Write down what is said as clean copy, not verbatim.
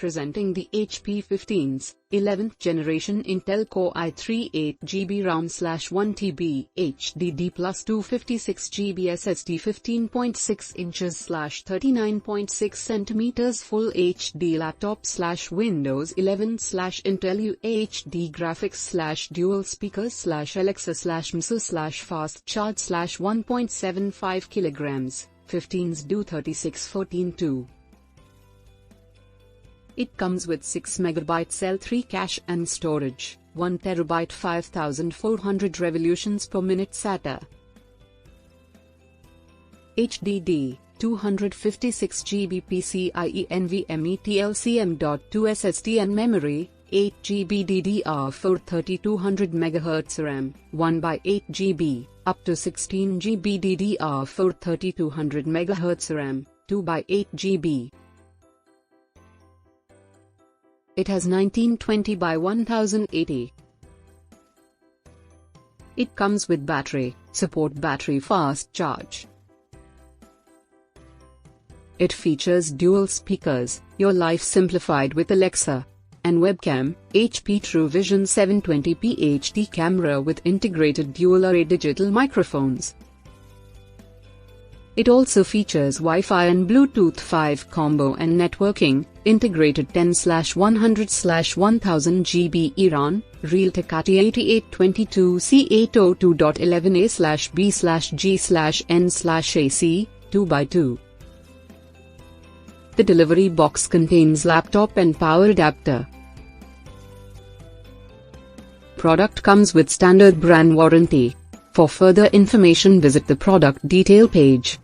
Presenting the HP 15's 11th generation Intel Core i3 8GB RAM/1TB HDD+256 GB SSD 15.6 inches /39.6 centimeters Full HD laptop /Windows 11 /Intel UHD Graphics /dual speakers /Alexa /MSU /fast charge /1.75 kilograms. 15's do 3614-2. It comes with 6 MB L3 cache and storage, 1 TB 5400 revolutions per minute SATA. HDD, 256 GB PCIe NVMe TLCM.2 SSD and memory, 8 GB DDR4 3200 MHz RAM, 1/8 GB, up to 16 GB DDR4 3200 MHz RAM, 2/8 GB. It has 1920 by 1080. It comes with battery, support battery fast charge. It features dual speakers, your life simplified with Alexa, and webcam, HP True Vision 720p HD camera with integrated dual array digital microphones. It also features Wi-Fi and Bluetooth 5 combo and networking, integrated 10/100/1000 GB Iran, Realtek AT822C802.11A/B/G/N/AC, 2x2. The delivery box contains laptop and power adapter. Product comes with standard brand warranty. For further information visit the product detail page.